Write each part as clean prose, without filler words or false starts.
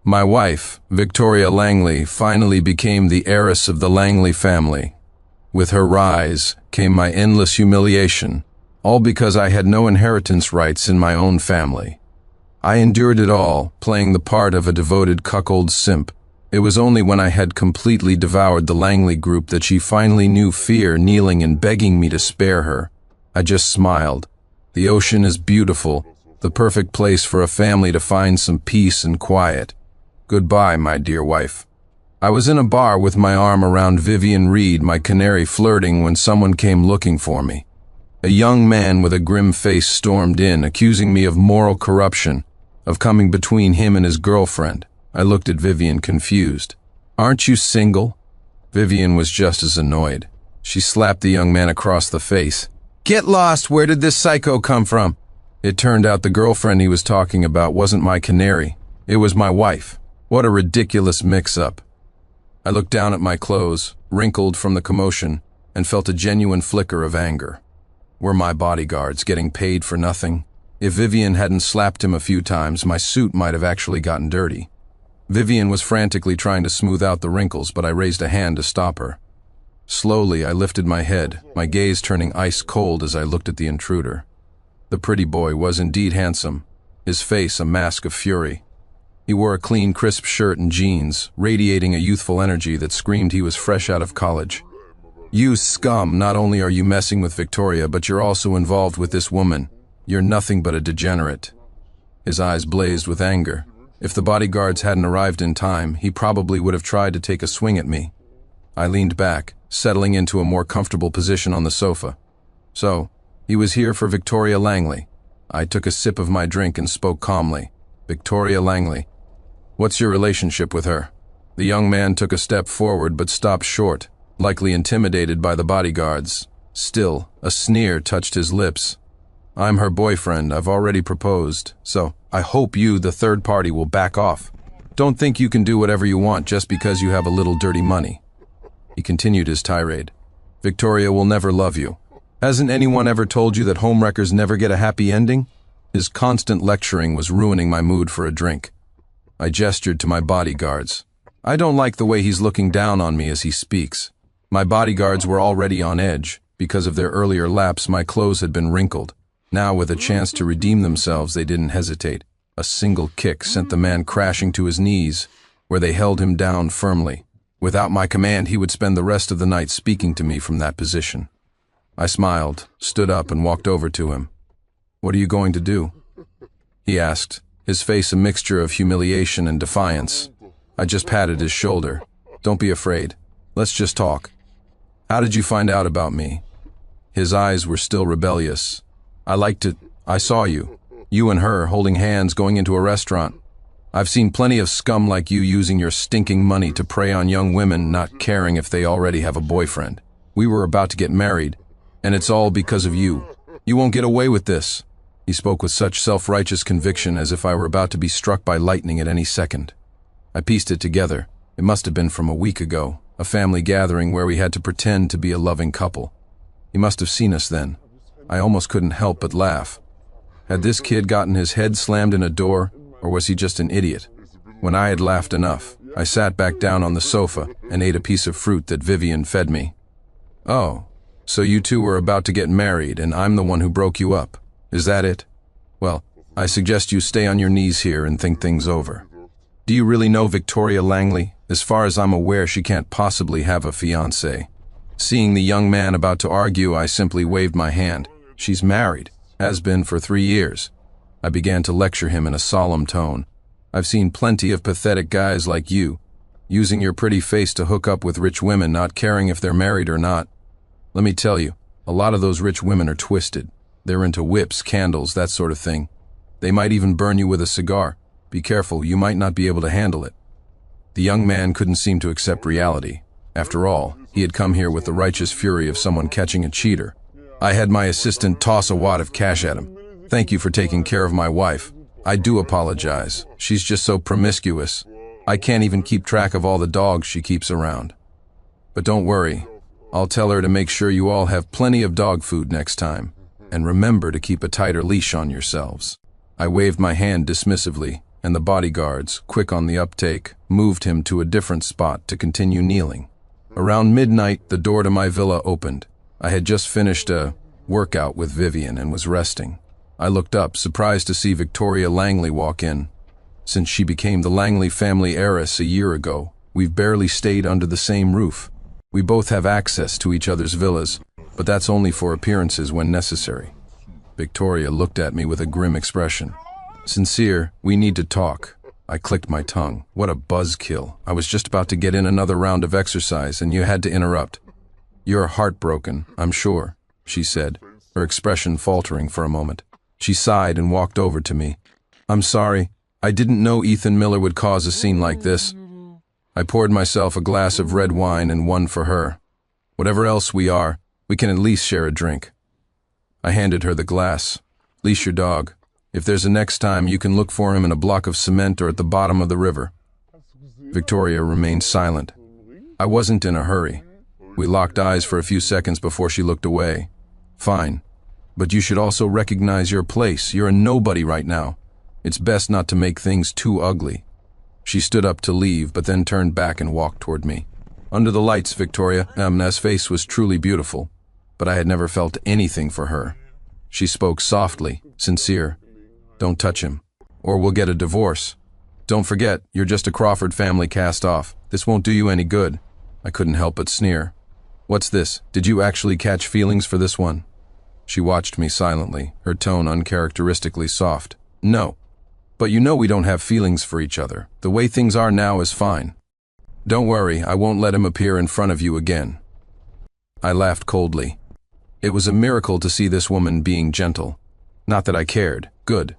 My wife, Victoria Langley, finally became the heiress of the Langley family. With her rise came my endless humiliation, all because I had no inheritance rights in my own family. I endured it all, playing the part of a devoted cuckold simp. It was only when I had completely devoured the Langley group that she finally knew fear, kneeling and begging me to spare her. I just smiled. The ocean is beautiful, the perfect place for a family to find some peace and quiet. Goodbye, my dear wife. I was in a bar with my arm around Vivian Reed, my canary, flirting, when someone came looking for me. A young man with a grim face stormed in, accusing me of moral corruption, of coming between him and his girlfriend. I looked at Vivian, confused. "Aren't you single?" Vivian was just as annoyed. She slapped the young man across the face. "Get lost! Where did this psycho come from?" It turned out the girlfriend he was talking about wasn't my canary. It was my wife. What a ridiculous mix-up. I looked down at my clothes, wrinkled from the commotion, and felt a genuine flicker of anger. Were my bodyguards getting paid for nothing? If Vivian hadn't slapped him a few times, my suit might have actually gotten dirty. Vivian was frantically trying to smooth out the wrinkles, but I raised a hand to stop her. Slowly, I lifted my head, my gaze turning ice cold as I looked at the intruder. The pretty boy was indeed handsome, his face a mask of fury. He wore a clean, crisp shirt and jeans, radiating a youthful energy that screamed he was fresh out of college. "You scum, not only are you messing with Victoria, but you're also involved with this woman. You're nothing but a degenerate." His eyes blazed with anger. If the bodyguards hadn't arrived in time, he probably would have tried to take a swing at me. I leaned back, settling into a more comfortable position on the sofa. So, he was here for Victoria Langley. I took a sip of my drink and spoke calmly. "Victoria Langley. What's your relationship with her?" The young man took a step forward but stopped short, likely intimidated by the bodyguards. Still, a sneer touched his lips. "I'm her boyfriend. I've already proposed, so I hope you, the third party, will back off. Don't think you can do whatever you want just because you have a little dirty money." He continued his tirade. "Victoria will never love you. Hasn't anyone ever told you that homewreckers never get a happy ending?" His constant lecturing was ruining my mood for a drink. I gestured to my bodyguards. I don't like the way he's looking down on me as he speaks. My bodyguards were already on edge. Because of their earlier lapse, my clothes had been wrinkled. Now, with a chance to redeem themselves, they didn't hesitate. A single kick sent the man crashing to his knees, where they held him down firmly. Without my command, he would spend the rest of the night speaking to me from that position. I smiled, stood up, and walked over to him. "What are you going to do?" he asked, his face a mixture of humiliation and defiance. I just patted his shoulder. "Don't be afraid. Let's just talk. How did you find out about me?" His eyes were still rebellious. I saw you and her holding hands going into a restaurant. I've seen plenty of scum like you using your stinking money to prey on young women, not caring if they already have a boyfriend. We were about to get married, and it's all because of you. You won't get away with this." He spoke with such self-righteous conviction as if I were about to be struck by lightning at any second. I pieced it together. It must have been from a week ago, a family gathering where we had to pretend to be a loving couple. He must have seen us then. I almost couldn't help but laugh. Had this kid gotten his head slammed in a door, or was he just an idiot? When I had laughed enough, I sat back down on the sofa and ate a piece of fruit that Vivian fed me. "Oh, so you two were about to get married and I'm the one who broke you up. Is that it? Well, I suggest you stay on your knees here and think things over. Do you really know Victoria Langley? As far as I'm aware, she can't possibly have a fiancé." Seeing the young man about to argue, I simply waved my hand. "She's married, has been for 3 years. I began to lecture him in a solemn tone. "I've seen plenty of pathetic guys like you, using your pretty face to hook up with rich women, not caring if they're married or not. Let me tell you, a lot of those rich women are twisted. They're into whips, candles, that sort of thing. They might even burn you with a cigar. Be careful, you might not be able to handle it." The young man couldn't seem to accept reality. After all, he had come here with the righteous fury of someone catching a cheater. I had my assistant toss a wad of cash at him. "Thank you for taking care of my wife. I do apologize. She's just so promiscuous. I can't even keep track of all the dogs she keeps around. But don't worry. I'll tell her to make sure you all have plenty of dog food next time. And remember to keep a tighter leash on yourselves." I waved my hand dismissively, and the bodyguards, quick on the uptake, moved him to a different spot to continue kneeling. Around midnight, the door to my villa opened. I had just finished a workout with Vivian and was resting. I looked up, surprised to see Victoria Langley walk in. Since she became the Langley family heiress a year ago, we've barely stayed under the same roof. We both have access to each other's villas, but that's only for appearances when necessary. Victoria looked at me with a grim expression. Sincere, we need to talk. I clicked my tongue. What a buzzkill. I was just about to get in another round of exercise and you had to interrupt. You're heartbroken, I'm sure, she said, her expression faltering for a moment. She sighed and walked over to me. I'm sorry. I didn't know Ethan Miller would cause a scene like this. I poured myself a glass of red wine and one for her. Whatever else we are, we can at least share a drink. I handed her the glass. Leash your dog. If there's a next time, you can look for him in a block of cement or at the bottom of the river. Victoria remained silent. I wasn't in a hurry. We locked eyes for a few seconds before she looked away. Fine. But you should also recognize your place. You're a nobody right now. It's best not to make things too ugly. She stood up to leave, but then turned back and walked toward me. Under the lights, Victoria's face was truly beautiful, but I had never felt anything for her. She spoke softly, sincere. Don't touch him, or we'll get a divorce. Don't forget, you're just a Crawford family cast off. This won't do you any good. I couldn't help but sneer. What's this? Did you actually catch feelings for this one? She watched me silently, her tone uncharacteristically soft. No. But you know we don't have feelings for each other. The way things are now is fine. Don't worry, I won't let him appear in front of you again. I laughed coldly. It was a miracle to see this woman being gentle. Not that I cared. Good.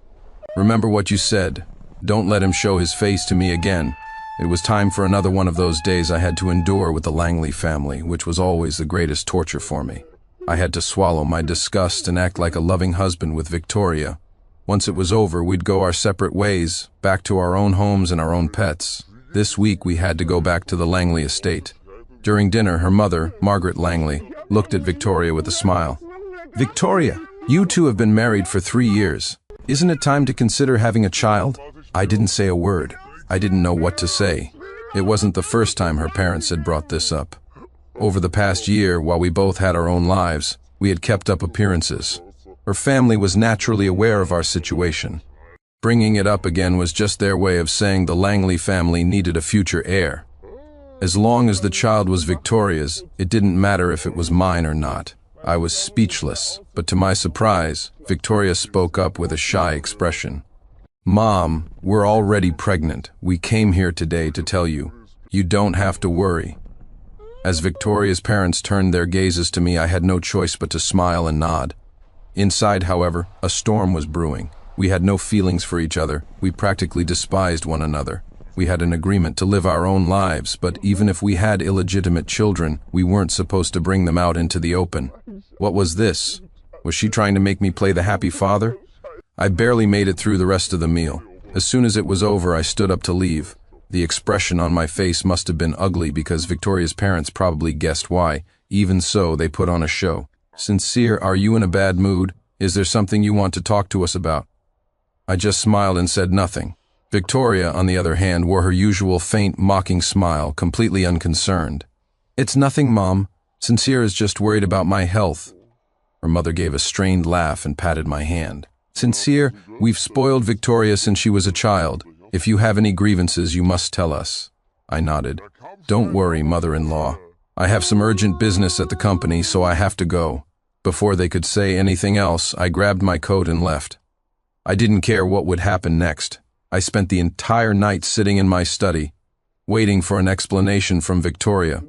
Remember what you said. Don't let him show his face to me again. It was time for another one of those days I had to endure with the Langley family, which was always the greatest torture for me. I had to swallow my disgust and act like a loving husband with Victoria. Once it was over, we'd go our separate ways, back to our own homes and our own pets. This week we had to go back to the Langley estate. During dinner, her mother, Margaret Langley, looked at Victoria with a smile. Victoria, you two have been married for 3 years. Isn't it time to consider having a child? I didn't say a word. I didn't know what to say. It wasn't the first time her parents had brought this up. Over the past year, while we both had our own lives, we had kept up appearances. Her family was naturally aware of our situation. Bringing it up again was just their way of saying the Langley family needed a future heir. As long as the child was Victoria's, it didn't matter if it was mine or not. I was speechless, but to my surprise, Victoria spoke up with a shy expression. Mom, we're already pregnant. We came here today to tell you. You don't have to worry. As Victoria's parents turned their gazes to me, I had no choice but to smile and nod. Inside, however, a storm was brewing. We had no feelings for each other. We practically despised one another. We had an agreement to live our own lives, but even if we had illegitimate children, we weren't supposed to bring them out into the open. What was this? Was she trying to make me play the happy father? I barely made it through the rest of the meal. As soon as it was over, I stood up to leave. The expression on my face must have been ugly because Victoria's parents probably guessed why. Even so, they put on a show. Sincere, are you in a bad mood? Is there something you want to talk to us about? I just smiled and said nothing. Victoria, on the other hand, wore her usual faint, mocking smile, completely unconcerned. It's nothing, Mom. Sincere is just worried about my health. Her mother gave a strained laugh and patted my hand. Sincere, we've spoiled Victoria since she was a child. If you have any grievances, you must tell us. I nodded. Don't worry, mother-in-law. I have some urgent business at the company, so I have to go. Before they could say anything else, I grabbed my coat and left. I didn't care what would happen next. I spent the entire night sitting in my study, waiting for an explanation from Victoria.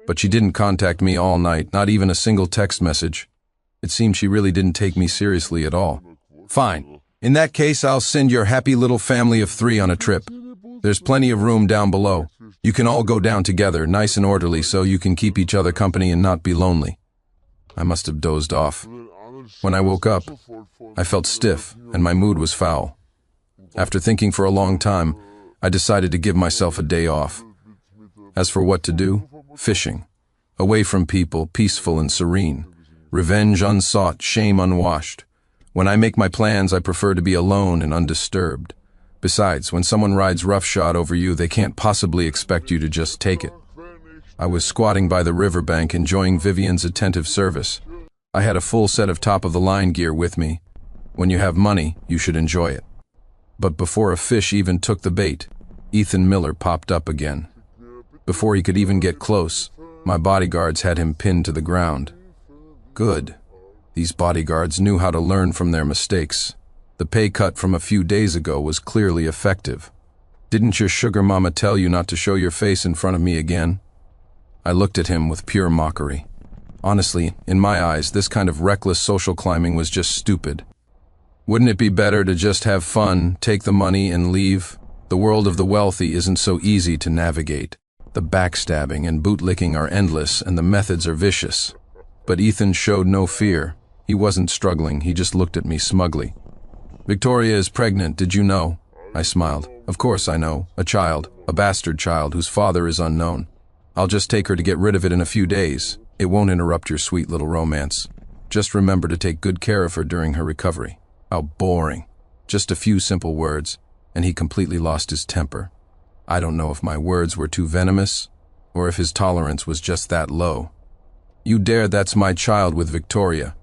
But she didn't contact me all night, not even a single text message. It seemed she really didn't take me seriously at all. Fine. In that case, I'll send your happy little family of 3 on a trip. There's plenty of room down below. You can all go down together, nice and orderly, so you can keep each other company and not be lonely. I must have dozed off. When I woke up, I felt stiff and my mood was foul. After thinking for a long time, I decided to give myself a day off. As for what to do, fishing. Away from people, peaceful and serene. Revenge unsought, shame unwashed. When I make my plans, I prefer to be alone and undisturbed. Besides, when someone rides roughshod over you, they can't possibly expect you to just take it. I was squatting by the riverbank enjoying Vivian's attentive service. I had a full set of top-of-the-line gear with me. When you have money, you should enjoy it. But before a fish even took the bait, Ethan Miller popped up again. Before he could even get close, my bodyguards had him pinned to the ground. Good. These bodyguards knew how to learn from their mistakes. The pay cut from a few days ago was clearly effective. Didn't your sugar mama tell you not to show your face in front of me again? I looked at him with pure mockery. Honestly, in my eyes, this kind of reckless social climbing was just stupid. Wouldn't it be better to just have fun, take the money, and leave? The world of the wealthy isn't so easy to navigate. The backstabbing and bootlicking are endless, and the methods are vicious. But Ethan showed no fear. He wasn't struggling, he just looked at me smugly. Victoria is pregnant, did you know? I smiled. Of course I know. A child, a bastard child whose father is unknown. I'll just take her to get rid of it in a few days. It won't interrupt your sweet little romance. Just remember to take good care of her during her recovery. How boring. Just a few simple words, and he completely lost his temper. I don't know if my words were too venomous, or if his tolerance was just that low. You dare, that's my child with Victoria.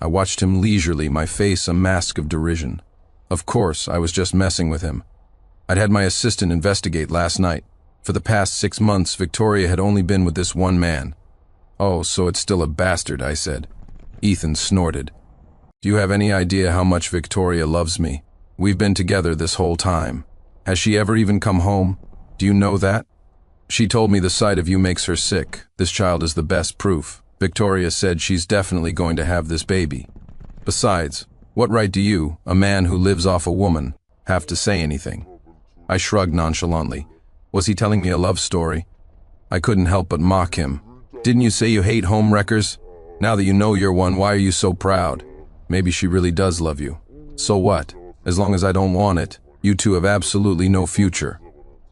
I watched him leisurely, my face a mask of derision. Of course, I was just messing with him. I'd had my assistant investigate last night. For the past 6 months, Victoria had only been with this one man. Oh, so it's still a bastard, I said. Ethan snorted. Do you have any idea how much Victoria loves me? We've been together this whole time. Has she ever even come home? Do you know that? She told me the sight of you makes her sick. This child is the best proof. Victoria said she's definitely going to have this baby. Besides, what right do you, a man who lives off a woman, have to say anything? I shrugged nonchalantly. Was he telling me a love story? I couldn't help but mock him. Didn't you say you hate home wreckers? Now that you know you're one, why are you so proud? Maybe she really does love you. So what? As long as I don't want it, you two have absolutely no future.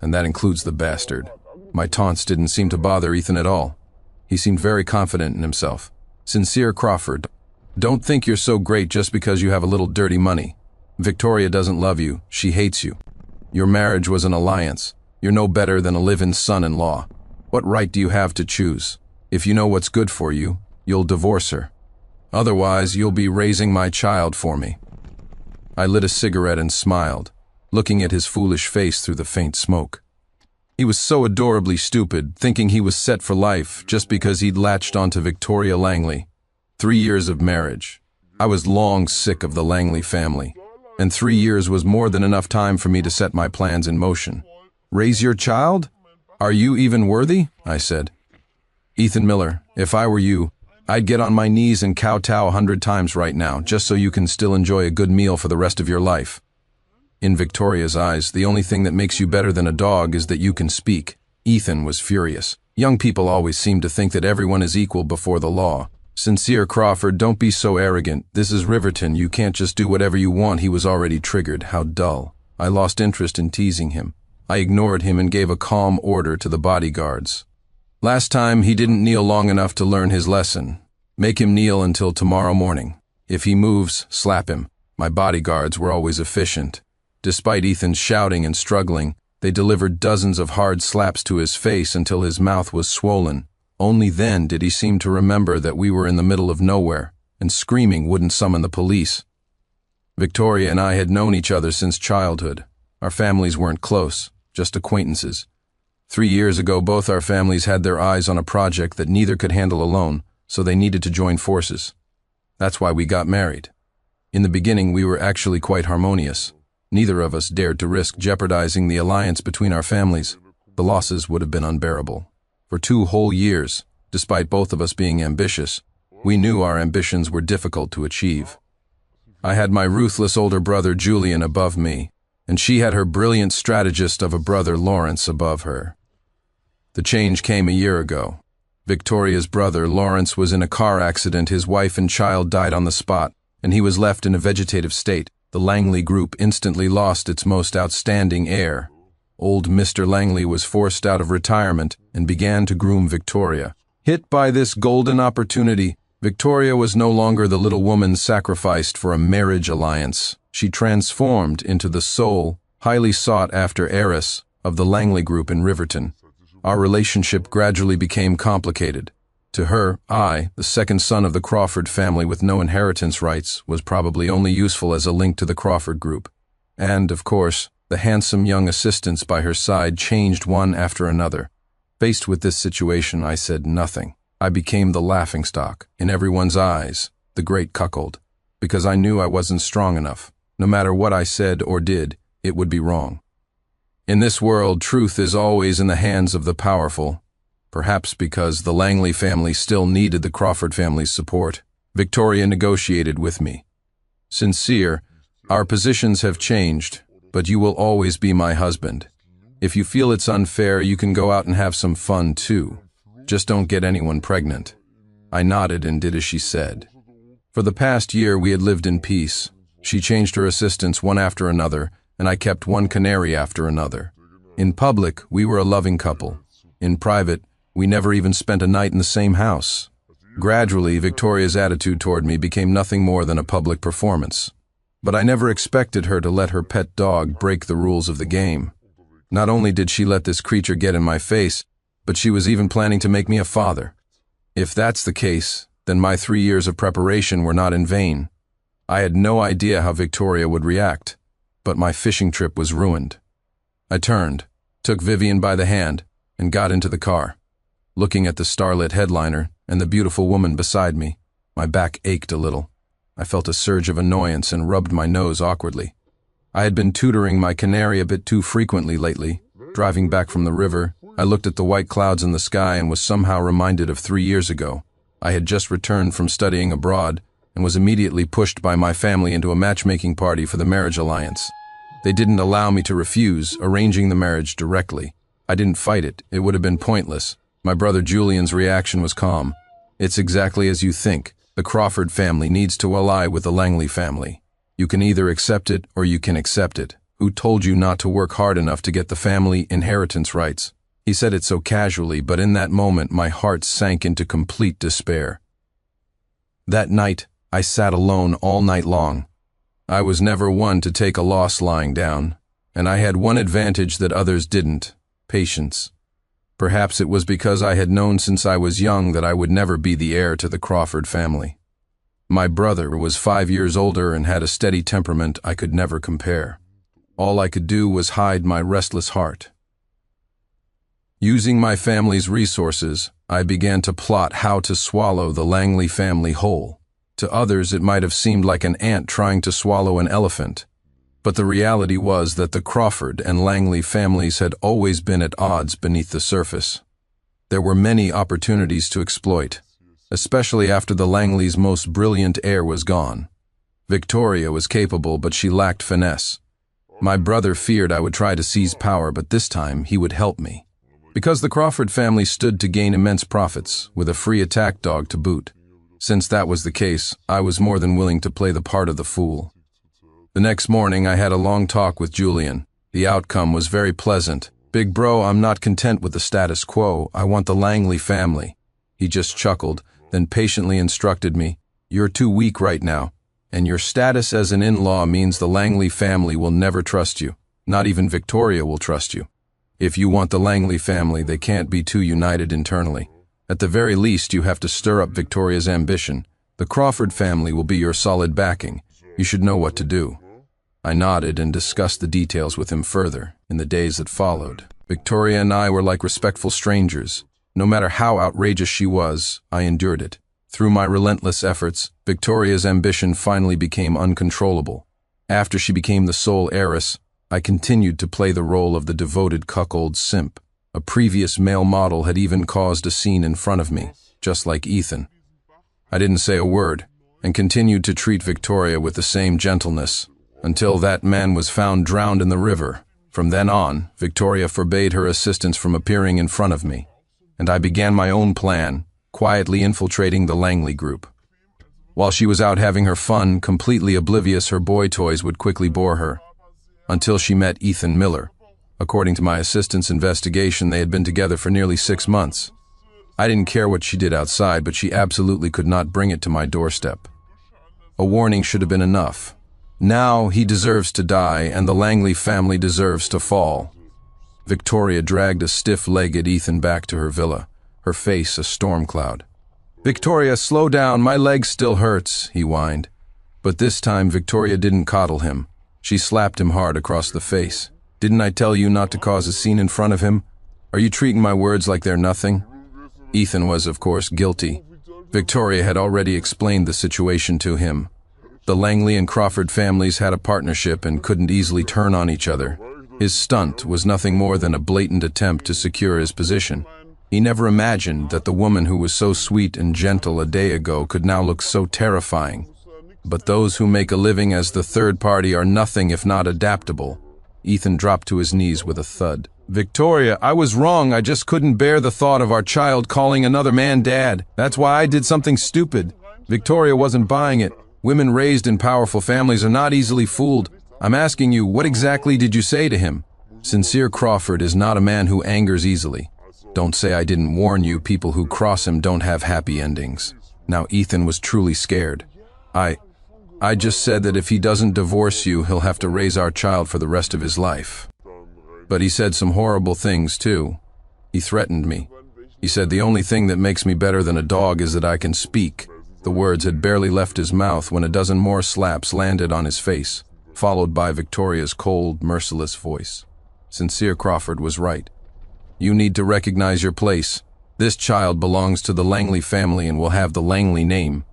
And that includes the bastard. My taunts didn't seem to bother Ethan at all. He seemed very confident in himself. Sincere Crawford, don't think you're so great just because you have a little dirty money. Victoria doesn't love you, she hates you. Your marriage was an alliance. You're no better than a live-in son-in-law. What right do you have to choose? If you know what's good for you, you'll divorce her. Otherwise, you'll be raising my child for me. I lit a cigarette and smiled, looking at his foolish face through the faint smoke. He was so adorably stupid, thinking he was set for life just because he'd latched onto Victoria Langley. 3 years of marriage. I was long sick of the Langley family, and 3 years was more than enough time for me to set my plans in motion. Raise your child? Are you even worthy? I said. Ethan Miller, if I were you, I'd get on my knees and kowtow 100 times right now, just so you can still enjoy a good meal for the rest of your life. In Victoria's eyes, the only thing that makes you better than a dog is that you can speak. Ethan was furious. Young people always seem to think that everyone is equal before the law. Sincere Crawford, don't be so arrogant. This is Riverton. You can't just do whatever you want. He was already triggered. How dull. I lost interest in teasing him. I ignored him and gave a calm order to the bodyguards. Last time, he didn't kneel long enough to learn his lesson. Make him kneel until tomorrow morning. If he moves, slap him. My bodyguards were always efficient. Despite Ethan's shouting and struggling, they delivered dozens of hard slaps to his face until his mouth was swollen. Only then did he seem to remember that we were in the middle of nowhere, and screaming wouldn't summon the police. Victoria and I had known each other since childhood. Our families weren't close, just acquaintances. 3 years ago, both our families had their eyes on a project that neither could handle alone, so they needed to join forces. That's why we got married. In the beginning, we were actually quite harmonious. Neither of us dared to risk jeopardizing the alliance between our families. The losses would have been unbearable. For 2 whole years, despite both of us being ambitious, we knew our ambitions were difficult to achieve. I had my ruthless older brother Julian above me, and she had her brilliant strategist of a brother Lawrence above her. The change came a year ago. Victoria's brother Lawrence was in a car accident. His wife and child died on the spot, and he was left in a vegetative state. The Langley group instantly lost its most outstanding heir. Old Mr. Langley was forced out of retirement and began to groom Victoria. Hit by this golden opportunity, Victoria was no longer the little woman sacrificed for a marriage alliance. She transformed into the sole, highly sought-after heiress of the Langley Group in Riverton. Our relationship gradually became complicated. To her, I, the second son of the Crawford family with no inheritance rights, was probably only useful as a link to the Crawford Group. And, of course, the handsome young assistants by her side changed one after another. Faced with this situation, I said nothing. I became the laughingstock, in everyone's eyes, the great cuckold, because I knew I wasn't strong enough. No matter what I said or did, it would be wrong. In this world, truth is always in the hands of the powerful. Perhaps because the Langley family still needed the Crawford family's support, Victoria negotiated with me. Sincere, our positions have changed, but you will always be my husband. If you feel it's unfair, you can go out and have some fun too. Just don't get anyone pregnant. I nodded and did as she said. For the past year, we had lived in peace. She changed her assistants one after another, and I kept one canary after another. In public, we were a loving couple. In private, we never even spent a night in the same house. Gradually, Victoria's attitude toward me became nothing more than a public performance. But I never expected her to let her pet dog break the rules of the game. Not only did she let this creature get in my face, but she was even planning to make me a father. If that's the case, then my 3 years of preparation were not in vain. I had no idea how Victoria would react, but my fishing trip was ruined. I turned, took Vivian by the hand, and got into the car. Looking at the starlit headliner and the beautiful woman beside me, my back ached a little. I felt a surge of annoyance and rubbed my nose awkwardly. I had been tutoring my canary a bit too frequently lately. Driving back from the river, I looked at the white clouds in the sky and was somehow reminded of 3 years ago. I had just returned from studying abroad and was immediately pushed by my family into a matchmaking party for the marriage alliance. They didn't allow me to refuse, arranging the marriage directly. I didn't fight it. It would have been pointless. My brother Julian's reaction was calm. It's exactly as you think. The Crawford family needs to ally with the Langley family. You can either accept it or you can accept it. Who told you not to work hard enough to get the family inheritance rights? He said it so casually, but in that moment my heart sank into complete despair. That night, I sat alone all night long. I was never one to take a loss lying down, and I had one advantage that others didn't: patience. Perhaps it was because I had known since I was young that I would never be the heir to the Crawford family. My brother was 5 years older and had a steady temperament I could never compare. All I could do was hide my restless heart. Using my family's resources, I began to plot how to swallow the Langley family whole. To others, it might have seemed like an ant trying to swallow an elephant. But the reality was that the Crawford and Langley families had always been at odds beneath the surface. There were many opportunities to exploit, especially after the Langleys' most brilliant heir was gone. Victoria was capable, but she lacked finesse. My brother feared I would try to seize power, but this time he would help me. Because the Crawford family stood to gain immense profits, with a free attack dog to boot. Since that was the case, I was more than willing to play the part of the fool. The next morning, I had a long talk with Julian. The outcome was very pleasant. "Big bro, I'm not content with the status quo. I want the Langley family." He just chuckled, then patiently instructed me, "You're too weak right now, and your status as an in-law means the Langley family will never trust you. Not even Victoria will trust you. If you want the Langley family, they can't be too united internally. At the very least, you have to stir up Victoria's ambition. The Crawford family will be your solid backing. You should know what to do." I nodded and discussed the details with him further. In the days that followed, Victoria and I were like respectful strangers. No matter how outrageous she was, I endured it. Through my relentless efforts, Victoria's ambition finally became uncontrollable. After she became the sole heiress, I continued to play the role of the devoted cuckold simp. A previous male model had even caused a scene in front of me, just like Ethan. I didn't say a word, and continued to treat Victoria with the same gentleness, until that man was found drowned in the river. From then on, Victoria forbade her assistants from appearing in front of me, and I began my own plan, quietly infiltrating the Langley group. While she was out having her fun, completely oblivious her boy toys would quickly bore her, until she met Ethan Miller. According to my assistant's investigation, they had been together for nearly 6 months. I didn't care what she did outside, but she absolutely could not bring it to my doorstep. A warning should have been enough. Now he deserves to die, and the Langley family deserves to fall. Victoria dragged a stiff-legged Ethan back to her villa, her face a storm cloud. "Victoria, slow down, my leg still hurts," he whined. But this time Victoria didn't coddle him. She slapped him hard across the face. "Didn't I tell you not to cause a scene in front of him? Are you treating my words like they're nothing?" Ethan was, of course, guilty. Victoria had already explained the situation to him. The Langley and Crawford families had a partnership and couldn't easily turn on each other. His stunt was nothing more than a blatant attempt to secure his position. He never imagined that the woman who was so sweet and gentle a day ago could now look so terrifying. But those who make a living as the third party are nothing if not adaptable. Ethan dropped to his knees with a thud. "Victoria, I was wrong. I just couldn't bear the thought of our child calling another man dad. That's why I did something stupid." Victoria wasn't buying it. Women raised in powerful families are not easily fooled. "I'm asking you, what exactly did you say to him?" "Sincere Crawford is not a man who angers easily. Don't say I didn't warn you. People who cross him don't have happy endings." Now Ethan was truly scared. I just said that if he doesn't divorce you, he'll have to raise our child for the rest of his life." But he said some horrible things, too. He threatened me. He said the only thing that makes me better than a dog is that I can speak. The words had barely left his mouth when a dozen more slaps landed on his face, followed by Victoria's cold, merciless voice. Sincere Crawford was right. "You need to recognize your place. This child belongs to the Langley family and will have the Langley name.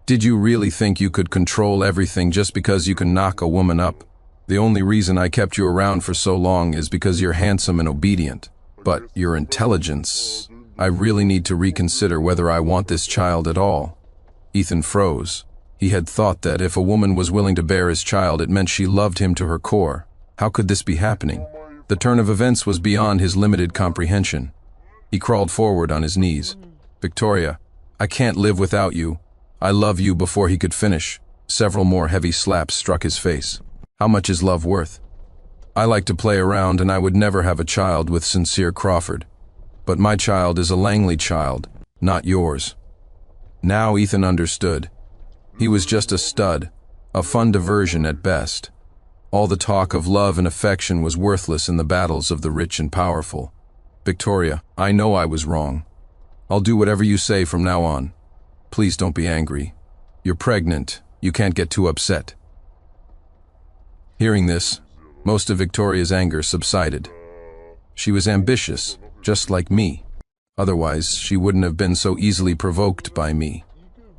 Did you really think you could control everything just because you can knock a woman up? The only reason I kept you around for so long is because you're handsome and obedient. But your intelligence, I really need to reconsider whether I want this child at all." Ethan froze. He had thought that if a woman was willing to bear his child, it meant she loved him to her core. How could this be happening? The turn of events was beyond his limited comprehension. He crawled forward on his knees. "Victoria, I can't live without you. I love you." Before he could finish, several more heavy slaps struck his face. "How much is love worth? I like to play around, and I would never have a child with Sincere Crawford. But my child is a Langley child, not yours." Now Ethan understood. He was just a stud, a fun diversion at best. All the talk of love and affection was worthless in the battles of the rich and powerful. "Victoria, I know I was wrong. I'll do whatever you say from now on. Please don't be angry. You're pregnant. You can't get too upset." Hearing this, most of Victoria's anger subsided. She was ambitious, just like me. Otherwise, she wouldn't have been so easily provoked by me.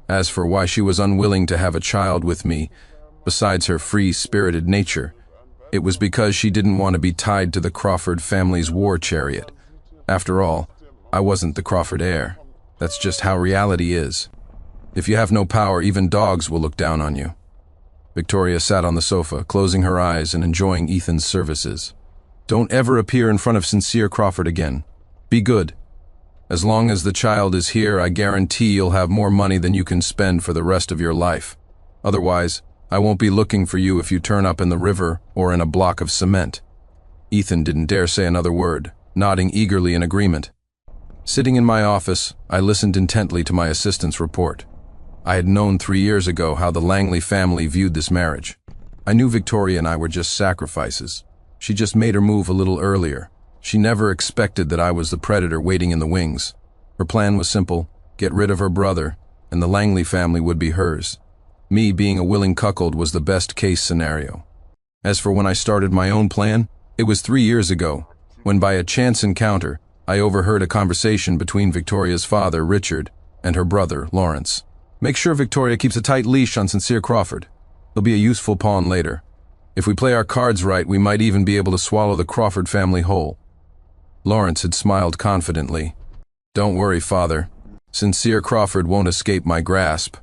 As for why she was unwilling to have a child with me, besides her free-spirited nature, it was because she didn't want to be tied to the Crawford family's war chariot. After all, I wasn't the Crawford heir. That's just how reality is. If you have no power, even dogs will look down on you. Victoria sat on the sofa, closing her eyes and enjoying Ethan's services. "Don't ever appear in front of Sincere Crawford again. Be good. As long as the child is here, I guarantee you'll have more money than you can spend for the rest of your life. Otherwise, I won't be looking for you if you turn up in the river or in a block of cement." Ethan didn't dare say another word, nodding eagerly in agreement. Sitting in my office, I listened intently to my assistant's report. I had known 3 years ago how the Langley family viewed this marriage. I knew Victoria and I were just sacrifices. She just made her move a little earlier. She never expected that I was the predator waiting in the wings. Her plan was simple: get rid of her brother, and the Langley family would be hers. Me being a willing cuckold was the best case scenario. As for when I started my own plan, it was 3 years ago, when by a chance encounter, I overheard a conversation between Victoria's father, Richard, and her brother, Lawrence. "Make sure Victoria keeps a tight leash on Sincere Crawford. He'll be a useful pawn later. If we play our cards right, we might even be able to swallow the Crawford family whole." Lawrence had smiled confidently. "Don't worry, father. Sincere Crawford won't escape my grasp.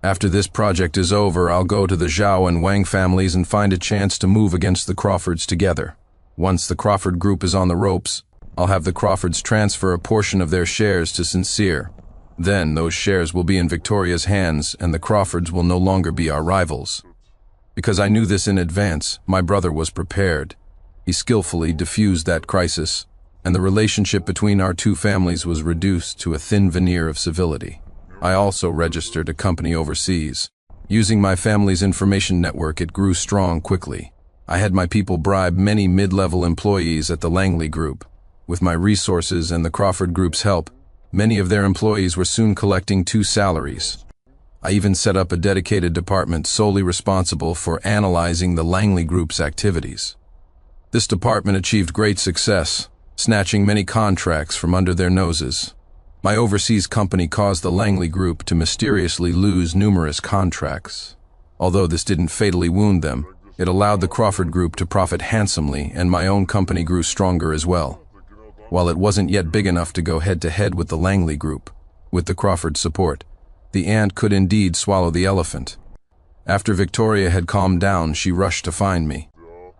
After this project is over, I'll go to the Zhao and Wang families and find a chance to move against the Crawfords together. Once the Crawford group is on the ropes, I'll have the Crawfords transfer a portion of their shares to Sincere. Then those shares will be in Victoria's hands, and the Crawfords will no longer be our rivals." Because I knew this in advance, my brother was prepared. He skillfully diffused that crisis, and the relationship between our two families was reduced to a thin veneer of civility. I also registered a company overseas. Using my family's information network, it grew strong quickly. I had my people bribe many mid-level employees at the Langley Group. With my resources and the Crawford Group's help, many of their employees were soon collecting 2 salaries. I even set up a dedicated department solely responsible for analyzing the Langley Group's activities. This department achieved great success, snatching many contracts from under their noses. My overseas company caused the Langley Group to mysteriously lose numerous contracts. Although this didn't fatally wound them, it allowed the Crawford Group to profit handsomely, and my own company grew stronger as well. While it wasn't yet big enough to go head-to-head with the Langley Group, with the Crawford support, the ant could indeed swallow the elephant. After Victoria had calmed down, she rushed to find me.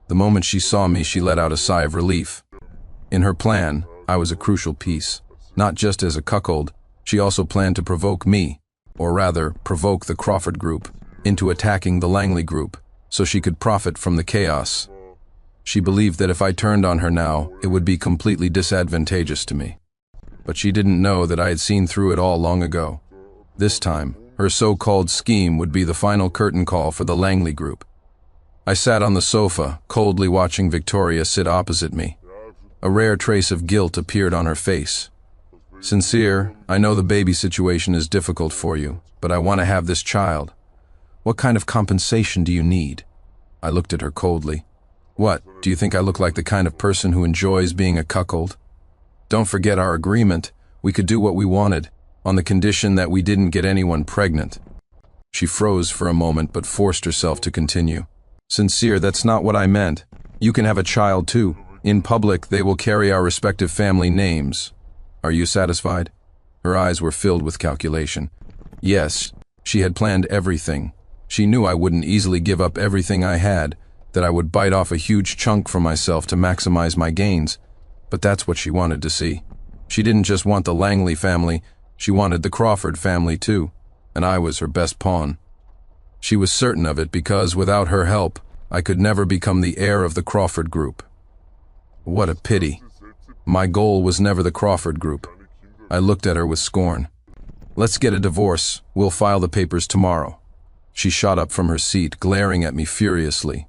The moment she saw me, she let out a sigh of relief. In her plan, I was a crucial piece. Not just as a cuckold, she also planned to provoke me, or rather, provoke the Crawford Group, into attacking the Langley Group, so she could profit from the chaos. She believed that if I turned on her now, it would be completely disadvantageous to me. But she didn't know that I had seen through it all long ago. This time, her so-called scheme would be the final curtain call for the Langley Group. I sat on the sofa, coldly watching Victoria sit opposite me. A rare trace of guilt appeared on her face. "Sincere, I know the baby situation is difficult for you, but I want to have this child. What kind of compensation do you need?" I looked at her coldly. "What, do you think I look like the kind of person who enjoys being a cuckold? Don't forget our agreement. We could do what we wanted, on the condition that we didn't get anyone pregnant." She froze for a moment but forced herself to continue. "Sincere, that's not what I meant. You can have a child too. In public, they will carry our respective family names. Are you satisfied?" Her eyes were filled with calculation. Yes, she had planned everything. She knew I wouldn't easily give up everything I had, that I would bite off a huge chunk for myself to maximize my gains. But that's what she wanted to see. She didn't just want the Langley family, she wanted the Crawford family too, and I was her best pawn. She was certain of it because, without her help, I could never become the heir of the Crawford Group. What a pity. My goal was never the Crawford Group. I looked at her with scorn. "Let's get a divorce. We'll file the papers tomorrow." She shot up from her seat, glaring at me furiously.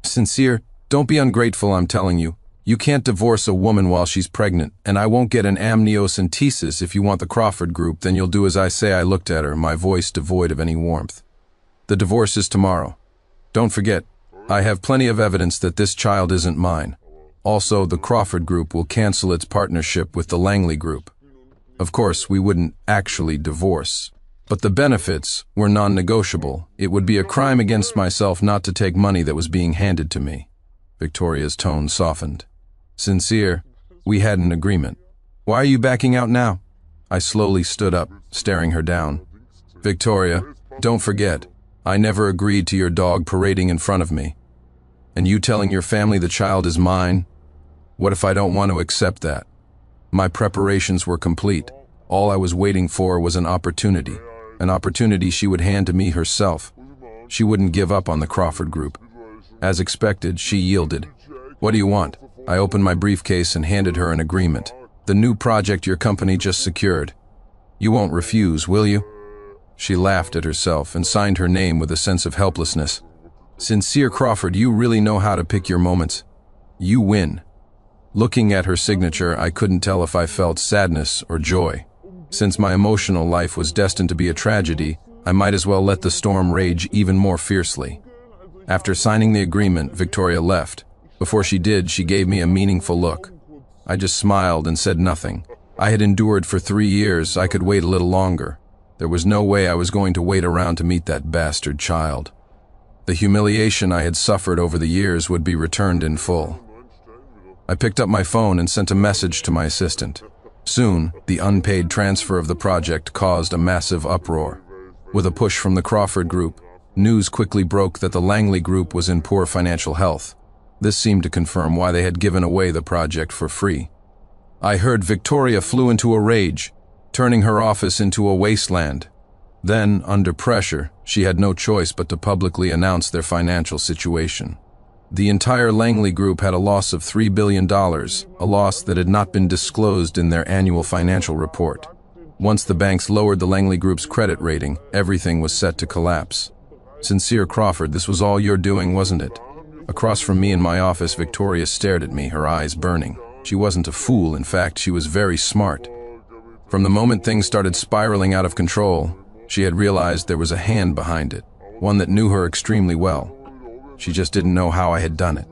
"Sincere, don't be ungrateful, I'm telling you. You can't divorce a woman while she's pregnant, and I won't get an amniocentesis. If you want the Crawford Group, then you'll do as I say." I looked at her, my voice devoid of any warmth. "The divorce is tomorrow. Don't forget, I have plenty of evidence that this child isn't mine. Also, the Crawford Group will cancel its partnership with the Langley Group. Of course, we wouldn't actually divorce, but the benefits were non-negotiable. It would be a crime against myself not to take money that was being handed to me." Victoria's tone softened. "Sincere, we had an agreement. Why are you backing out now?" I slowly stood up, staring her down. "Victoria, don't forget, I never agreed to your dog parading in front of me. And you telling your family the child is mine? What if I don't want to accept that? My preparations were complete. All I was waiting for was an opportunity she would hand to me herself. She wouldn't give up on the Crawford Group. As expected, she yielded. "What do you want?" I opened my briefcase and handed her an agreement. "The new project your company just secured. You won't refuse, will you?" She laughed at herself and signed her name with a sense of helplessness. "Sincere Crawford, you really know how to pick your moments. You win." Looking at her signature, I couldn't tell if I felt sadness or joy. Since my emotional life was destined to be a tragedy, I might as well let the storm rage even more fiercely. After signing the agreement, Victoria left. Before she did, she gave me a meaningful look. I just smiled and said nothing. I had endured for 3 years. I could wait a little longer. There was no way I was going to wait around to meet that bastard child. The humiliation I had suffered over the years would be returned in full. I picked up my phone and sent a message to my assistant. Soon, the unpaid transfer of the project caused a massive uproar. With a push from the Crawford Group, news quickly broke that the Langley Group was in poor financial health. This seemed to confirm why they had given away the project for free. I heard Victoria flew into a rage, turning her office into a wasteland. Then, under pressure, she had no choice but to publicly announce their financial situation. The entire Langley Group had a loss of $3 billion, a loss that had not been disclosed in their annual financial report. Once the banks lowered the Langley Group's credit rating, everything was set to collapse. Sincere Crawford, this was all your doing, wasn't it? Across from me in my office, Victoria stared at me, her eyes burning. She wasn't a fool, in fact, she was very smart. From the moment things started spiraling out of control, she had realized there was a hand behind it, one that knew her extremely well. She just didn't know how I had done it.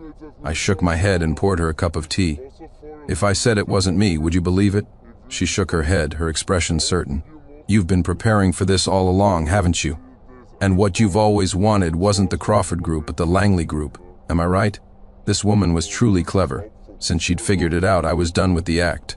I shook my head and poured her a cup of tea. If I said it wasn't me, would you believe it? She shook her head, her expression certain. You've been preparing for this all along, haven't you? And what you've always wanted wasn't the Crawford group, but the Langley group. Am I right? This woman was truly clever. Since she'd figured it out, I was done with the act.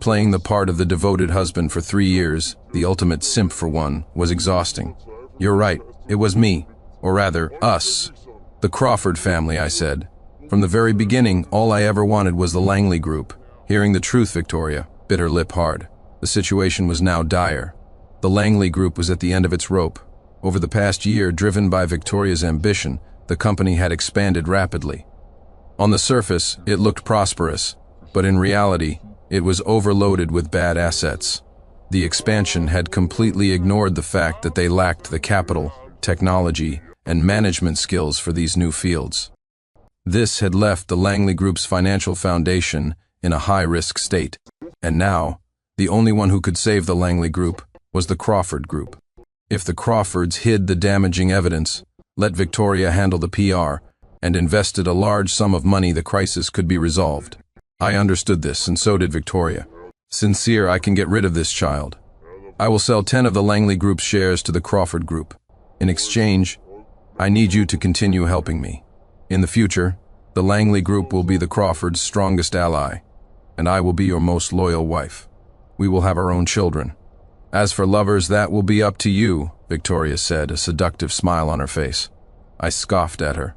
Playing the part of the devoted husband for 3 years, the ultimate simp for one, was exhausting. You're right, it was me. Or rather, us. The Crawford family, I said. From the very beginning, all I ever wanted was the Langley group. Hearing the truth, Victoria bit her lip hard. The situation was now dire. The Langley group was at the end of its rope. Over the past year, driven by Victoria's ambition, the company had expanded rapidly. On the surface, it looked prosperous, but in reality, it was overloaded with bad assets. The expansion had completely ignored the fact that they lacked the capital, technology, and management skills for these new fields. This had left the Langley Group's financial foundation in a high-risk state, and now, the only one who could save the Langley Group was the Crawford Group. If the Crawfords hid the damaging evidence, let Victoria handle the PR, and invested a large sum of money, the crisis could be resolved. I understood this, and so did Victoria. Sincere, I can get rid of this child. I will sell 10 of the Langley Group's shares to the Crawford Group. In exchange, I need you to continue helping me. In the future, the Langley Group will be the Crawfords' strongest ally, and I will be your most loyal wife. We will have our own children. As for lovers, that will be up to you, Victoria said, a seductive smile on her face. I scoffed at her.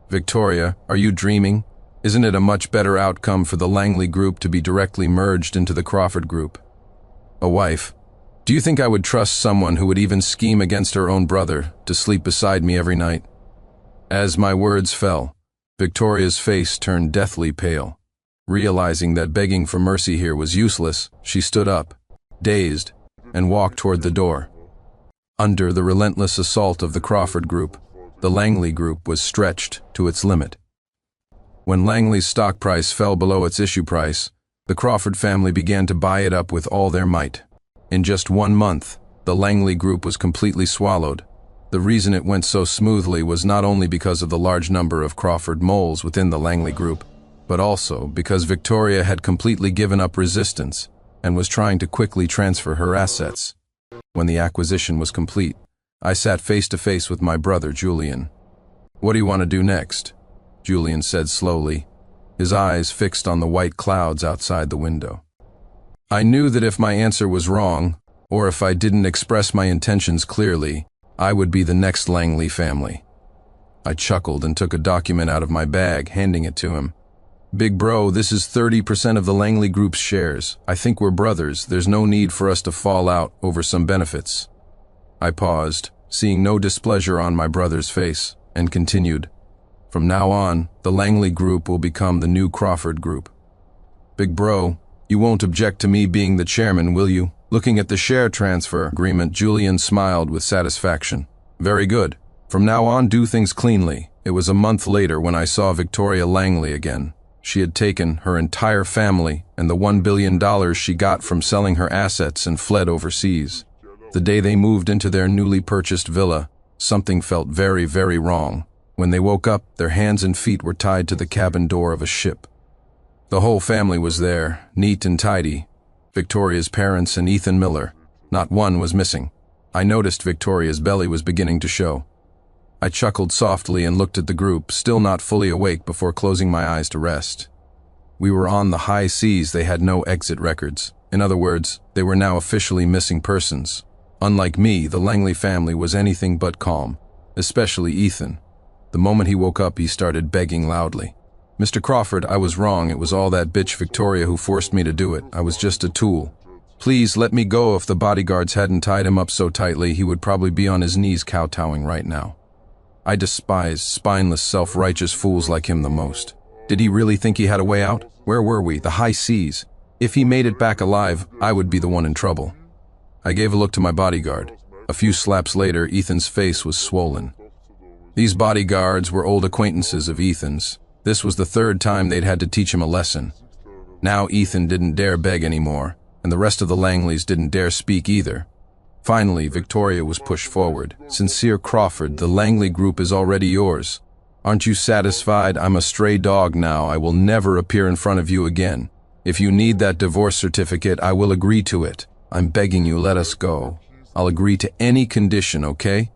Victoria, are you dreaming? Isn't it a much better outcome for the Langley Group to be directly merged into the Crawford Group? A wife? Do you think I would trust someone who would even scheme against her own brother to sleep beside me every night? As my words fell, Victoria's face turned deathly pale. Realizing that begging for mercy here was useless, she stood up, dazed, and walked toward the door. Under the relentless assault of the Crawford Group, the Langley Group was stretched to its limit. When Langley's stock price fell below its issue price, the Crawford family began to buy it up with all their might. In just 1 month, the Langley Group was completely swallowed. The reason it went so smoothly was not only because of the large number of Crawford moles within the Langley Group, but also because Victoria had completely given up resistance and was trying to quickly transfer her assets. When the acquisition was complete, I sat face to face with my brother, Julian. What do you want to do next? Julian said slowly, his eyes fixed on the white clouds outside the window. I knew that if my answer was wrong, or if I didn't express my intentions clearly, I would be the next Langley family. I chuckled and took a document out of my bag, handing it to him. Big bro, this is 30% of the Langley Group's shares. I think we're brothers. There's no need for us to fall out over some benefits. I paused, seeing no displeasure on my brother's face, and continued. From now on, the Langley Group will become the new Crawford Group. Big bro, you won't object to me being the chairman, will you? Looking at the share transfer agreement, Julian smiled with satisfaction. Very good. From now on, do things cleanly. It was a month later when I saw Victoria Langley again. She had taken her entire family and the $1 billion she got from selling her assets and fled overseas. The day they moved into their newly purchased villa, something felt very, very wrong. When they woke up, their hands and feet were tied to the cabin door of a ship. The whole family was there, neat and tidy. Victoria's parents and Ethan Miller. Not one was missing. I noticed Victoria's belly was beginning to show. I chuckled softly and looked at the group, still not fully awake, before closing my eyes to rest. We were on the high seas. They had no exit records. In other words, they were now officially missing persons. Unlike me, the Langley family was anything but calm, especially Ethan. The moment he woke up, he started begging loudly. Mr. Crawford, I was wrong. It was all that bitch Victoria who forced me to do it. I was just a tool. Please let me go. If the bodyguards hadn't tied him up so tightly, he would probably be on his knees kowtowing right now. I despised spineless, self-righteous fools like him the most. Did he really think he had a way out? Where were we? The high seas. If he made it back alive, I would be the one in trouble. I gave a look to my bodyguard. A few slaps later, Ethan's face was swollen. These bodyguards were old acquaintances of Ethan's. This was the third time they'd had to teach him a lesson. Now Ethan didn't dare beg anymore, and the rest of the Langleys didn't dare speak either. Finally, Victoria was pushed forward. "Sincere Crawford, the Langley group is already yours. Aren't you satisfied? I'm a stray dog now. I will never appear in front of you again. If you need that divorce certificate, I will agree to it. I'm begging you, let us go. I'll agree to any condition, okay?"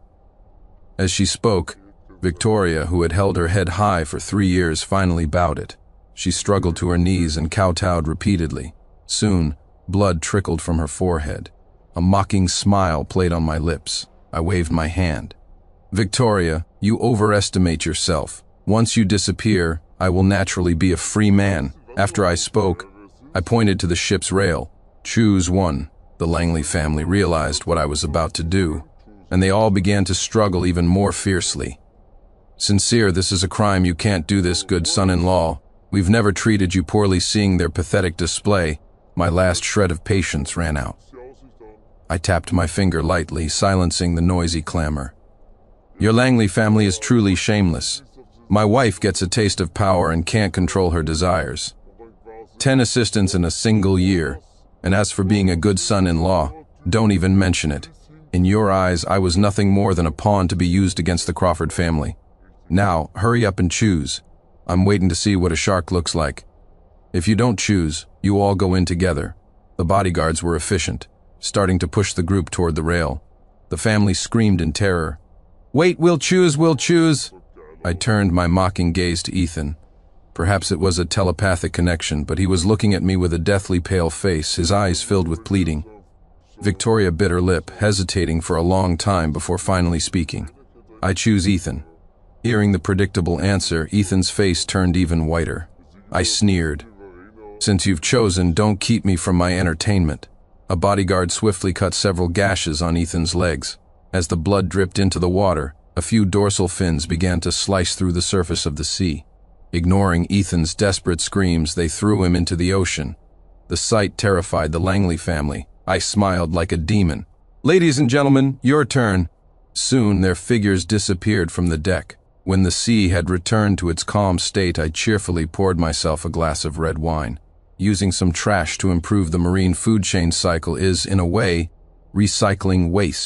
As she spoke, Victoria, who had held her head high for 3 years, finally bowed it. She struggled to her knees and kowtowed repeatedly. Soon, blood trickled from her forehead. A mocking smile played on my lips. I waved my hand. "Victoria, you overestimate yourself. Once you disappear, I will naturally be a free man." After I spoke, I pointed to the ship's rail. "Choose one." The Langley family realized what I was about to do, and they all began to struggle even more fiercely. "Sincere, this is a crime. You can't do this, good son-in-law. We've never treated you poorly." Seeing their pathetic display, my last shred of patience ran out. I tapped my finger lightly, silencing the noisy clamor. "Your Langley family is truly shameless. My wife gets a taste of power and can't control her desires. 10 assistants in a single year. And as for being a good son-in-law, don't even mention it. In your eyes, I was nothing more than a pawn to be used against the Crawford family. Now, hurry up and choose. I'm waiting to see what a shark looks like. If you don't choose, you all go in together." The bodyguards were efficient, starting to push the group toward the rail. The family screamed in terror. "Wait, we'll choose, we'll choose." I turned my mocking gaze to Ethan. Perhaps it was a telepathic connection, but he was looking at me with a deathly pale face, his eyes filled with pleading. Victoria bit her lip, hesitating for a long time before finally speaking. "I choose Ethan." Hearing the predictable answer, Ethan's face turned even whiter. I sneered. "Since you've chosen, don't keep me from my entertainment." A bodyguard swiftly cut several gashes on Ethan's legs. As the blood dripped into the water, a few dorsal fins began to slice through the surface of the sea. Ignoring Ethan's desperate screams, they threw him into the ocean. The sight terrified the Langley family. I smiled like a demon. "Ladies and gentlemen, your turn." Soon their figures disappeared from the deck. When the sea had returned to its calm state, I cheerfully poured myself a glass of red wine. Using some trash to improve the marine food chain cycle is, in a way, recycling waste.